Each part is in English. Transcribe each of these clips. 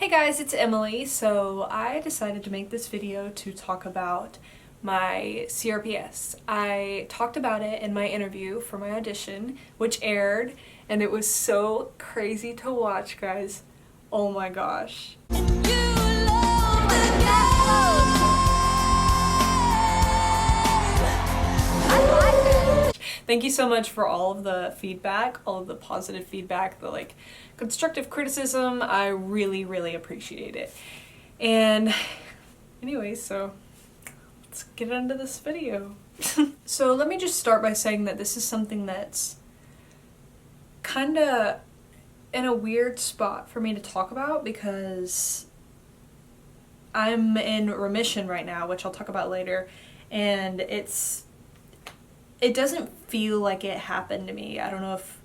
Hey guys, it's Emily. So I decided to make this video to talk about my CRPS. I talked about it in my interview for my audition, which aired, and it was so crazy to watch, guys. Oh my gosh. Thank you so much for all of the feedback, all of the positive feedback, the constructive criticism. I really, really appreciate it. And anyways, so let's get into this video. So let me just start by saying that this is something that's kind of in a weird spot for me to talk about because I'm in remission right now, which I'll talk about later, and it doesn't feel like it happened to me. I don't know if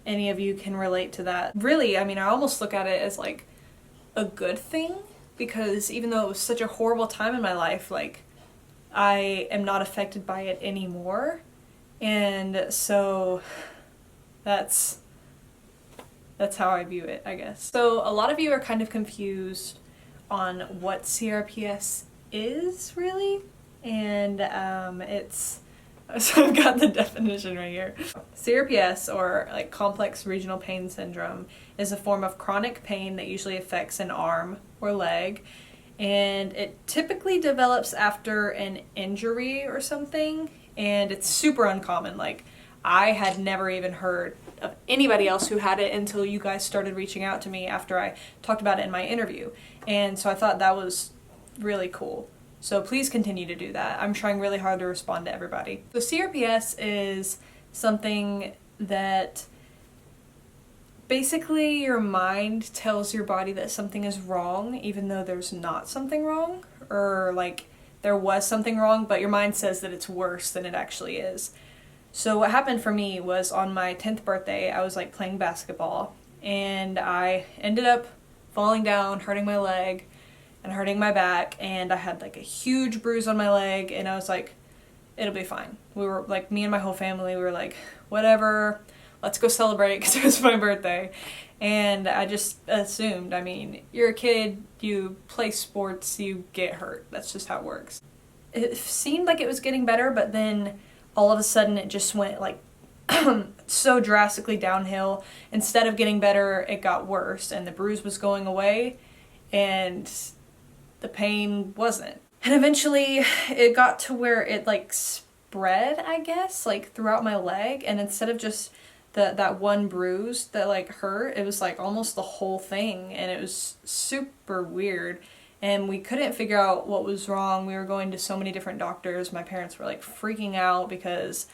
any of you can relate to that. Really, I mean, I almost look at it as like a good thing because even though it was such a horrible time in my life, like I am not affected by it anymore. And so that's how I view it, I guess. So a lot of you are kind of confused on what CRPS is really, and so I've got the definition right here. CRPS, or like complex regional pain syndrome, is a form of chronic pain that usually affects an arm or leg, and it typically develops after an injury or something, and it's super uncommon. Like, I had never even heard of anybody else who had it until you guys started reaching out to me after I talked about it in my interview, and so I thought that was really cool. So please continue to do that. I'm trying really hard to respond to everybody. So CRPS is something that basically your mind tells your body that something is wrong even though there's not something wrong, or like there was something wrong, but your mind says that it's worse than it actually is. So what happened for me was on my 10th birthday, I was like playing basketball and I ended up falling down, hurting my leg and hurting my back, and I had like a huge bruise on my leg, and I was like, it'll be fine. We were like, me and my whole family, we were like, whatever, let's go celebrate because it was my birthday. And I just assumed, I mean, you're a kid, you play sports, you get hurt. That's just how it works. It seemed like it was getting better, but then all of a sudden it just went like so drastically downhill. Instead of getting better, it got worse, and the bruise was going away, and the pain wasn't. And eventually it got to where it like spread, I guess, like throughout my leg, and instead of just that one bruise that like hurt, it was like almost the whole thing, and it was super weird. And we couldn't figure out what was wrong. We were going to so many different doctors. My parents were like freaking out because,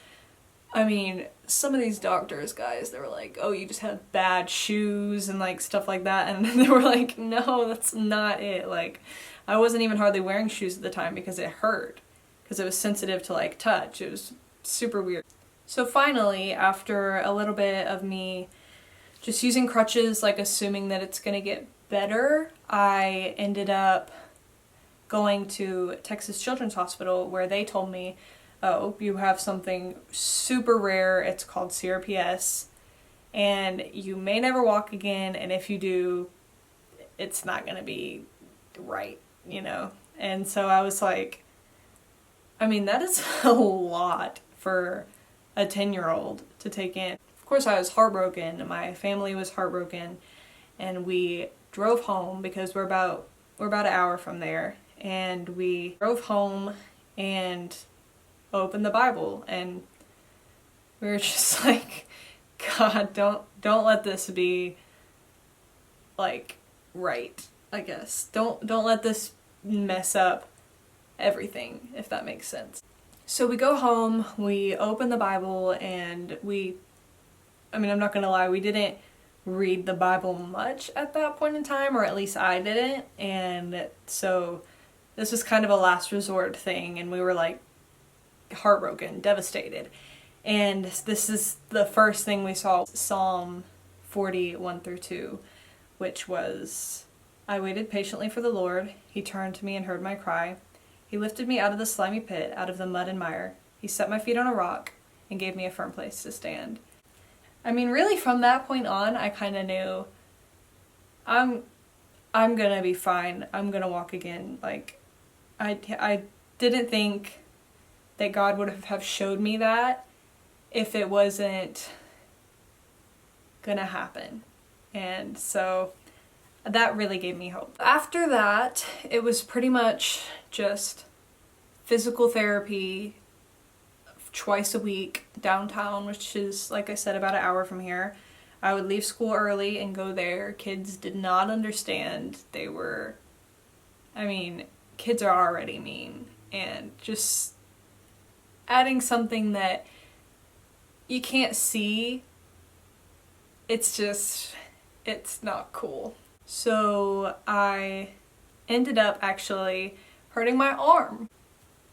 I mean, some of these doctors, guys, they were like, oh, you just have bad shoes and like stuff like that. And they were like, no, that's not it. Like, I wasn't even hardly wearing shoes at the time because it hurt, because it was sensitive to like touch. It was super weird. So finally, after a little bit of me just using crutches, like assuming that it's gonna get better, I ended up going to Texas Children's Hospital, where they told me, oh, you have something super rare, it's called CRPS, and you may never walk again, and if you do, it's not gonna be right, you know? And so I was like, I mean, that is a lot for a 10-year-old to take in. Of course, I was heartbroken, my family was heartbroken, and we drove home because we're about an hour from there, and we drove home and opened the Bible, and we were just like, God, don't let this be like right, I guess. Don't let this mess up everything, if that makes sense. So we go home, we open the Bible, and I mean, I'm not gonna lie, we didn't read the Bible much at that point in time, or at least I didn't, and so this was kind of a last resort thing, and we were like heartbroken, devastated. And this is the first thing we saw, Psalm 40:1-2, which was, I waited patiently for the Lord, he turned to me and heard my cry. He lifted me out of the slimy pit, out of the mud and mire. He set my feet on a rock and gave me a firm place to stand. I mean, really from that point on, I kind of knew I'm I'm gonna be fine. I'm gonna walk again. Like, I didn't think that God would have showed me that if it wasn't gonna happen. And so that really gave me hope. After that, it was pretty much just physical therapy twice a week downtown, which is, like I said, about an hour from here. I would leave school early and go there. Kids did not understand. They were, I mean, kids are already mean, and just adding something that you can't see, it's not cool. So I ended up actually hurting my arm.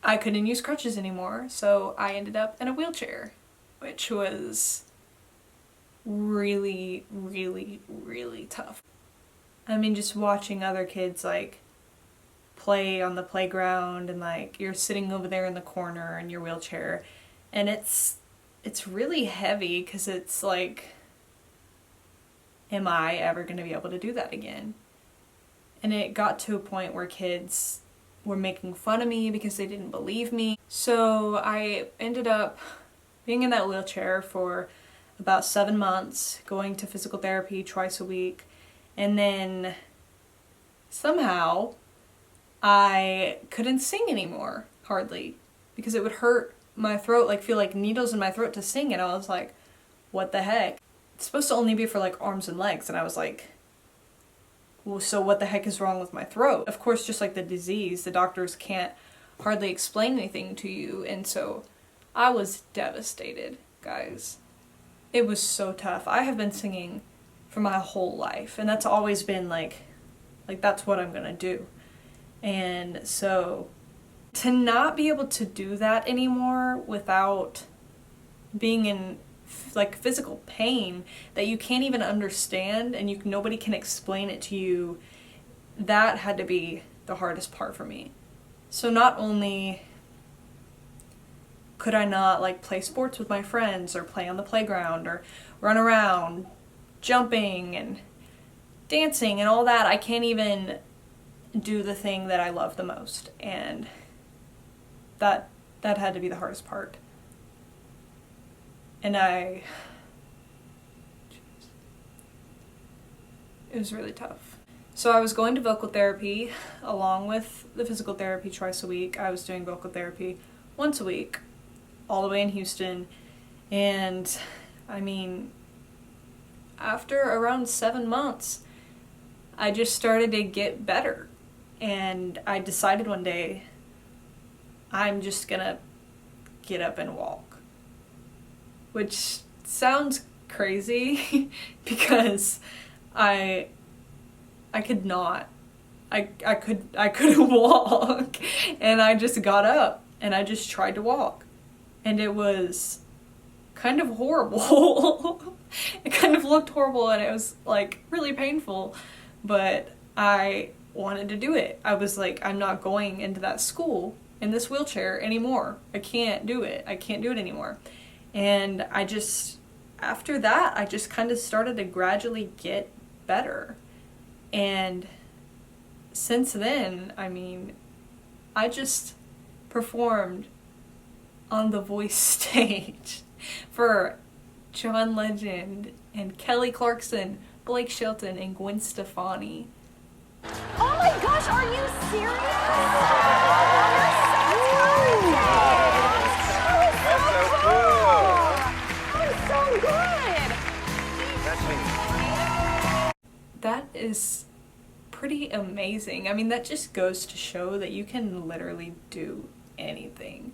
I couldn't use crutches anymore, so I ended up in a wheelchair, which was really, really, really tough. I mean, just watching other kids like play on the playground, and like you're sitting over there in the corner in your wheelchair, and it's really heavy because it's like, am I ever going to be able to do that again? And it got to a point where kids were making fun of me because they didn't believe me. So I ended up being in that wheelchair for about 7 months, going to physical therapy twice a week, and then somehow I couldn't sing anymore, hardly, because it would hurt my throat, like feel like needles in my throat to sing, and I was like, what the heck? It's supposed to only be for like arms and legs, and I was like, well, so what the heck is wrong with my throat? Of course, just like the disease, the doctors can't hardly explain anything to you, and so I was devastated, guys. It was so tough. I have been singing for my whole life, and that's always been like that's what I'm gonna do. And so to not be able to do that anymore without being in like physical pain that you can't even understand, and nobody can explain it to you, that had to be the hardest part for me. So not only could I not like play sports with my friends or play on the playground or run around jumping and dancing and all that, I can't even do the thing that I love the most, and that had to be the hardest part. And it was really tough. So I was going to vocal therapy along with the physical therapy twice a week. I was doing vocal therapy once a week, all the way in Houston. And I mean, after around 7 months, I just started to get better. And I decided one day, I'm just gonna get up and walk. Which sounds crazy because I could not. I couldn't walk, and I just got up and I just tried to walk, and it was kind of horrible. It kind of looked horrible, and it was like really painful, but I wanted to do it. I was like, I'm not going into that school in this wheelchair anymore. I can't do it. I can't do it anymore. And after that, I just kind of started to gradually get better. And since then, I mean, I just performed on The Voice stage for John Legend and Kelly Clarkson, Blake Shelton, and Gwen Stefani. Oh my gosh, are you serious? You're so That is pretty amazing. I mean, that just goes to show that you can literally do anything.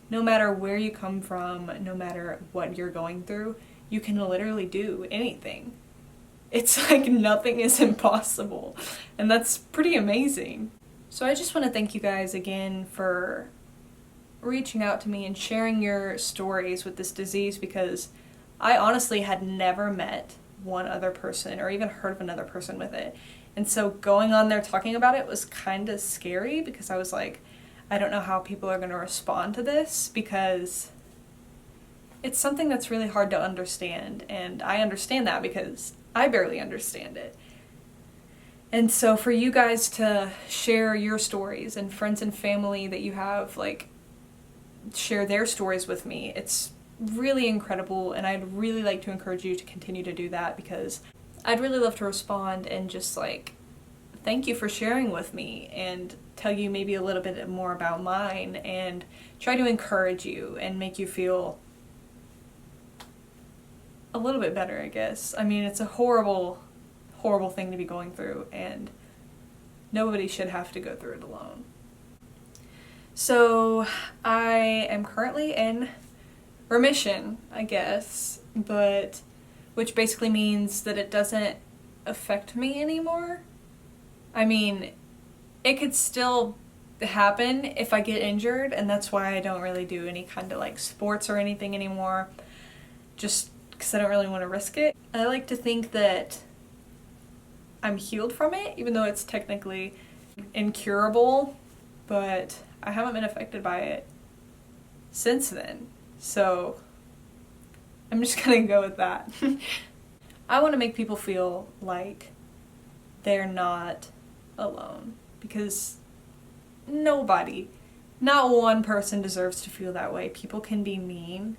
No matter where you come from, no matter what you're going through, you can literally do anything. It's like nothing is impossible, and that's pretty amazing. So I just want to thank you guys again for reaching out to me and sharing your stories with this disease, because I honestly had never met one other person or even heard of another person with it. And so going on there talking about it was kind of scary, because I was like, I don't know how people are going to respond to this, because it's something that's really hard to understand, and I understand that because I barely understand it. And so for you guys to share your stories, and friends and family that you have, like, share their stories with me, it's really incredible, and I'd really like to encourage you to continue to do that, because I'd really love to respond and just, like, thank you for sharing with me and tell you maybe a little bit more about mine and try to encourage you and make you feel a little bit better, I guess. I mean, it's a horrible, horrible thing to be going through, and nobody should have to go through it alone. So I am currently in remission, I guess, but which basically means that it doesn't affect me anymore. I mean, it could still happen if I get injured, and that's why I don't really do any kind of like sports or anything anymore, just because I don't really want to risk it. I like to think that I'm healed from it, even though it's technically incurable, but I haven't been affected by it since then, so I'm just gonna go with that. I want to make people feel like they're not alone, because nobody, not one person deserves to feel that way. People can be mean,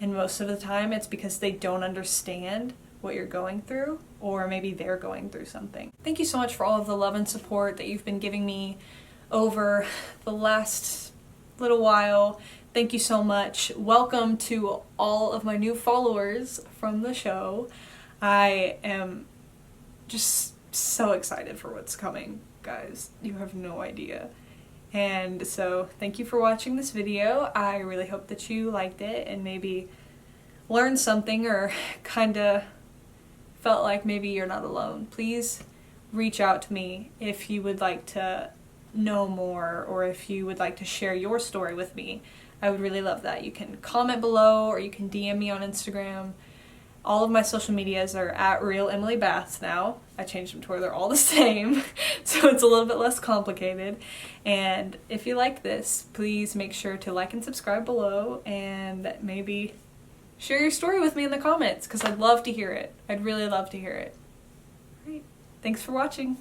and most of the time it's because they don't understand what you're going through, or maybe they're going through something. Thank you so much for all of the love and support that you've been giving me over the last little while. Thank you so much. Welcome to all of my new followers from the show. I am just so excited for what's coming, guys. You have no idea. And so thank you for watching this video. I really hope that you liked it and maybe learned something, or kind of felt like maybe you're not alone. Please reach out to me if you would like to know more, or if you would like to share your story with me. I would really love that. You can comment below, or you can DM me on Instagram. All of my social medias are at Real Emily Baths now. I changed them to where they're all the same, so it's a little bit less complicated. And if you like this, please make sure to like and subscribe below, and maybe share your story with me in the comments, because I'd love to hear it. I'd really love to hear it. All right. Thanks for watching.